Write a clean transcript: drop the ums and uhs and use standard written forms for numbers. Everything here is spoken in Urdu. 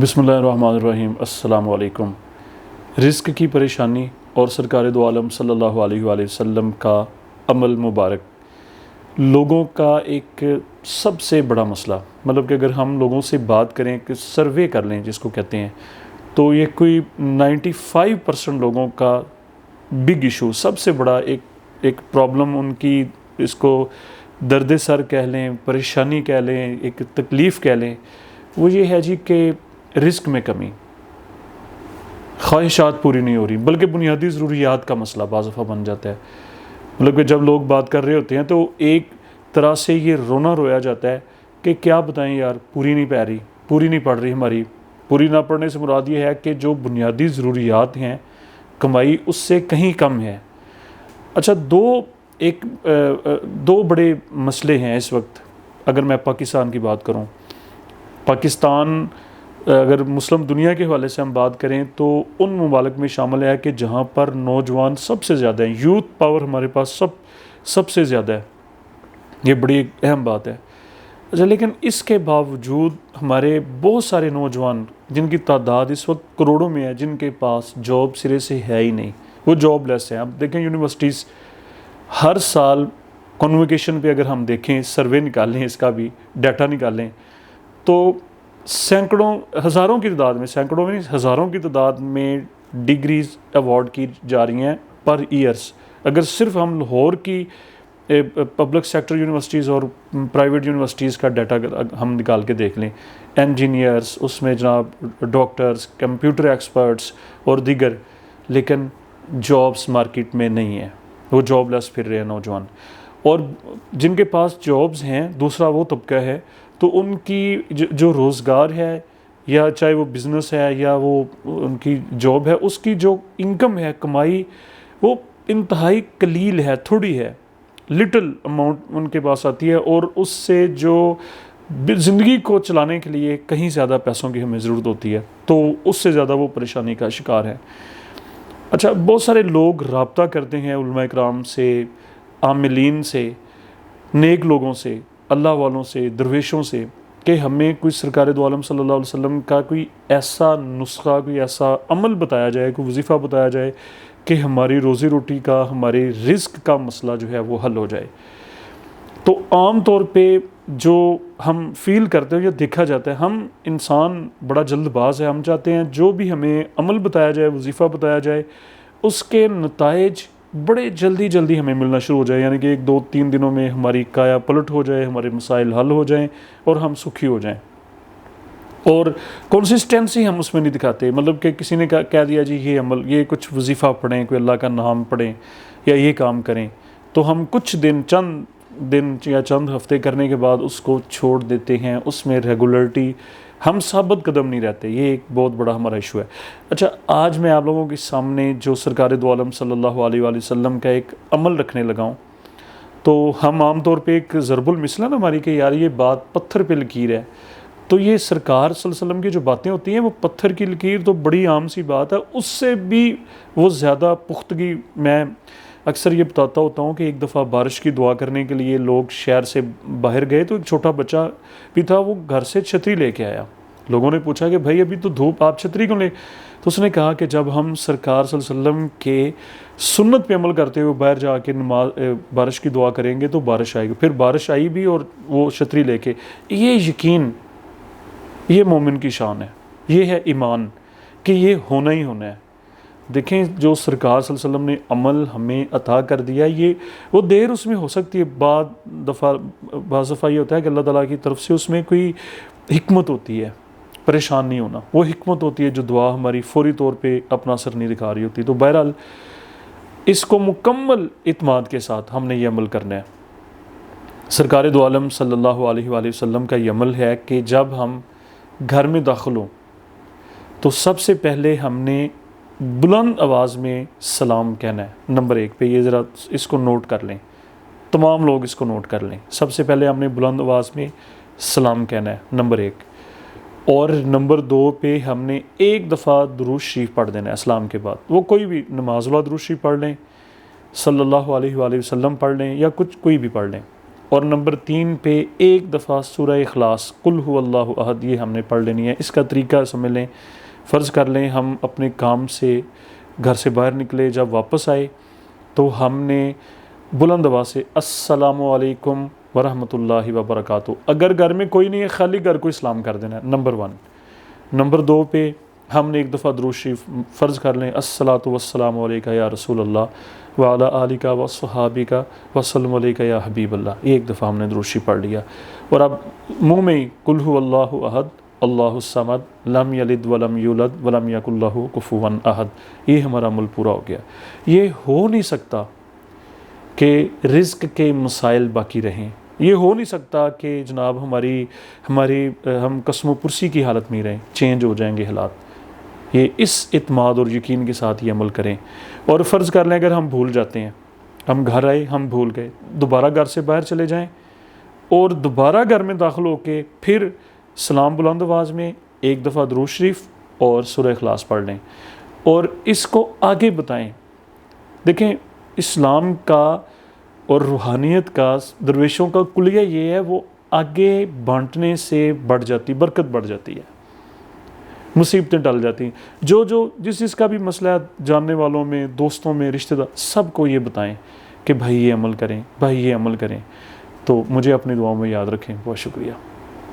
بسم اللہ الرحمن الرحیم۔ السلام علیکم۔ رزق کی پریشانی اور سرکار دو عالم صلی اللہ علیہ وآلہ وسلم کا عمل مبارک لوگوں کا ایک سب سے بڑا مسئلہ، مطلب کہ اگر ہم لوگوں سے بات کریں کہ سروے کر لیں جس کو کہتے ہیں، تو یہ کوئی 95% لوگوں کا بگ ایشو، سب سے بڑا ایک پرابلم ان کی، اس کو درد سر کہہ لیں، پریشانی کہہ لیں، ایک تکلیف کہہ لیں، وہ یہ ہے جی کہ رزق میں کمی، خواہشات پوری نہیں ہو رہی، بلکہ بنیادی ضروریات کا مسئلہ بعض دفعہ بن جاتا ہے۔ مطلب کہ جب لوگ بات کر رہے ہوتے ہیں تو ایک طرح سے یہ رونا رویا جاتا ہے کہ کیا بتائیں یار، پوری نہیں پڑ رہی ہماری۔ پوری نہ پڑنے سے مراد یہ ہے کہ جو بنیادی ضروریات ہیں کمائی اس سے کہیں کم ہے۔ اچھا، دو بڑے مسئلے ہیں اس وقت۔ اگر میں پاکستان کی بات کروں، پاکستان اگر مسلم دنیا کے حوالے سے ہم بات کریں تو ان ممالک میں شامل ہے کہ جہاں پر نوجوان سب سے زیادہ ہیں، یوتھ پاور ہمارے پاس سب سے زیادہ ہے۔ یہ بڑی اہم بات ہے۔ اچھا، لیکن اس کے باوجود ہمارے بہت سارے نوجوان جن کی تعداد اس وقت کروڑوں میں ہے، جن کے پاس جاب سرے سے ہے ہی نہیں، وہ جاب لیس ہیں۔ اب دیکھیں یونیورسٹیز ہر سال کنووکیشن پہ اگر ہم دیکھیں، سروے نکالیں، اس کا بھی ڈیٹا نکالیں، تو ہزاروں کی تعداد میں ڈگریز ایوارڈ کی جا رہی ہیں پر ایئرس۔ اگر صرف ہم لاہور کی پبلک سیکٹر یونیورسٹیز اور پرائیویٹ یونیورسٹیز کا ڈیٹا ہم نکال کے دیکھ لیں، انجینئرز، اس میں جناب ڈاکٹرز، کمپیوٹر ایکسپرٹس اور دیگر، لیکن جابس مارکیٹ میں نہیں ہیں، وہ جاب لیس پھر رہے ہیں نوجوان۔ اور جن کے پاس جابز ہیں، دوسرا وہ طبقہ ہے، تو ان کی جو روزگار ہے، یا چاہے وہ بزنس ہے یا وہ ان کی جاب ہے، اس کی جو انکم ہے، کمائی، وہ انتہائی قلیل ہے، تھوڑی ہے، لٹل اماؤنٹ ان کے پاس آتی ہے، اور اس سے جو زندگی کو چلانے کے لیے کہیں زیادہ پیسوں کی ہمیں ضرورت ہوتی ہے، تو اس سے زیادہ وہ پریشانی کا شکار ہے۔ اچھا، بہت سارے لوگ رابطہ کرتے ہیں علماء کرام سے، عاملین سے، نیک لوگوں سے، اللہ والوں سے، درویشوں سے، کہ ہمیں کوئی سرکار دو عالم صلی اللہ علیہ وسلم کا کوئی ایسا نسخہ، کوئی ایسا عمل بتایا جائے، کوئی وظیفہ بتایا جائے کہ ہماری روزی روٹی کا، ہماری رزق کا مسئلہ جو ہے وہ حل ہو جائے۔ تو عام طور پہ جو ہم فیل کرتے ہیں یا دیکھا جاتا ہے، ہم انسان بڑا جلد باز ہے، ہم چاہتے ہیں جو بھی ہمیں عمل بتایا جائے، وظیفہ بتایا جائے، اس کے نتائج بڑے جلدی ہمیں ملنا شروع ہو جائے، یعنی کہ 1-2-3 دنوں میں ہماری کایا پلٹ ہو جائے، ہمارے مسائل حل ہو جائیں اور ہم سکھی ہو جائیں۔ اور کنسسٹنسی ہم اس میں نہیں دکھاتے، مطلب کہ کسی نے کہہ دیا جی یہ عمل، یہ کچھ وظیفہ پڑھیں، کوئی اللہ کا نام پڑھیں یا یہ کام کریں، تو ہم کچھ دن، چند دن یا چند ہفتے کرنے کے بعد اس کو چھوڑ دیتے ہیں، اس میں ریگولرٹی، ہم ثابت قدم نہیں رہتے۔ یہ ایک بہت بڑا ہمارا ایشو ہے۔ اچھا، آج میں آپ لوگوں کے سامنے جو سرکار دو عالم صلی اللہ علیہ وآلہ وسلم کا ایک عمل رکھنے لگا ہوں، تو ہم عام طور پہ ایک ضرب المثل ہے نا ہماری کہ یار یہ بات پتھر پہ لکیر ہے، تو یہ سرکار صلی اللہ علیہ وسلم کی جو باتیں ہوتی ہیں وہ پتھر کی لکیر تو بڑی عام سی بات ہے، اس سے بھی وہ زیادہ پختگی۔ میں اکثر یہ بتاتا ہوتا ہوں کہ ایک دفعہ بارش کی دعا کرنے کے لیے لوگ شہر سے باہر گئے، تو ایک چھوٹا بچہ بھی تھا، وہ گھر سے چھتری لے کے آیا۔ لوگوں نے پوچھا کہ بھائی ابھی تو دھوپ، آپ چھتری کیوں لے؟ تو اس نے کہا کہ جب ہم سرکار صلی اللہ علیہ وسلم کے سنت پہ عمل کرتے ہوئے باہر جا کے بارش کی دعا کریں گے تو بارش آئے گی۔ پھر بارش آئی بھی اور وہ چھتری لے کے۔ یہ یقین، یہ مومن کی شان ہے، یہ ہے ایمان کہ یہ ہونا ہی ہونا ہے۔ دیکھیں جو سرکار صلی اللہ علیہ وسلم نے عمل ہمیں عطا کر دیا، یہ وہ دیر اس میں ہو سکتی ہے، بعض دفعہ یہ ہوتا ہے کہ اللہ تعالیٰ کی طرف سے اس میں کوئی حکمت ہوتی ہے، پریشان نہیں ہونا، وہ حکمت ہوتی ہے جو دعا ہماری فوری طور پہ اپنا اثر نہیں دکھا رہی ہوتی۔ تو بہرحال اس کو مکمل اعتماد کے ساتھ ہم نے یہ عمل کرنا ہے۔ سرکار دو عالم صلی اللہ علیہ وآلہ وسلم کا یہ عمل ہے کہ جب ہم گھر میں داخل ہوں تو سب سے پہلے ہم نے بلند آواز میں سلام کہنا ہے، نمبر 1 پہ۔ یہ ذرا اس کو نوٹ کر لیں، تمام لوگ اس کو نوٹ کر لیں۔ سب سے پہلے ہم نے بلند آواز میں سلام کہنا ہے، نمبر 1۔ اور نمبر 2 پہ ہم نے ایک دفعہ درود شریف پڑھ دینا ہے اسلام کے بعد، وہ کوئی بھی نماز والا درود شریف پڑھ لیں، صلی اللہ علیہ وآلہ وسلم پڑھ لیں، یا کوئی بھی پڑھ لیں۔ اور نمبر 3 پہ ایک دفعہ سورہ اخلاص قل هو اللہ احد یہ ہم نے پڑھ لینی ہے۔ اس کا طریقہ سمجھ لیں، فرض کر لیں ہم اپنے کام سے گھر سے باہر نکلے، جب واپس آئے تو ہم نے بلند آواز سے السلام علیکم ورحمۃ اللہ وبرکاتہ، اگر گھر میں کوئی نہیں ہے خالی گھر کو اسلام کر دینا ہے، نمبر 1۔ نمبر 2 پہ ہم نے ایک دفعہ درود شریف فرض کر لیں الصلاۃ والسلام علیکہ یا رسول اللہ وعلی آلک وصحابک وسلم علیکہ یا حبیب اللہ، یہ ایک دفعہ ہم نے درود شریف پڑھ لیا، اور اب منہ میں ہی قل هو اللہ احد اللہ الصمد لم یلد ولم یولد ولم یکن لہ کفوا احد، یہ ہمارا عمل پورا ہو گیا۔ یہ ہو نہیں سکتا کہ رزق کے مسائل باقی رہیں، یہ ہو نہیں سکتا کہ جناب ہم قسم و پرسی کی حالت میں رہیں، چینج ہو جائیں گے حالات۔ یہ اس اعتماد اور یقین کے ساتھ یہ عمل کریں۔ اور فرض کر لیں اگر ہم بھول جاتے ہیں، ہم گھر آئے ہم بھول گئے، دوبارہ گھر سے باہر چلے جائیں اور دوبارہ گھر میں داخل ہو کے پھر سلام بلند آواز میں ایک دفعہ درود شریف اور سورہ اخلاص پڑھ لیں اور اس کو آگے بتائیں۔ دیکھیں اسلام کا اور روحانیت کا، درویشوں کا کلیہ یہ ہے، وہ آگے بانٹنے سے بڑھ جاتی، برکت بڑھ جاتی ہے، مصیبتیں ٹل جاتی ہیں۔ جس کا بھی مسئلہ ہے جاننے والوں میں، دوستوں میں، رشتہ دار، سب کو یہ بتائیں کہ بھائی یہ عمل کریں، بھائی یہ عمل کریں۔ تو مجھے اپنی دعاؤں میں یاد رکھیں۔ بہت شکریہ۔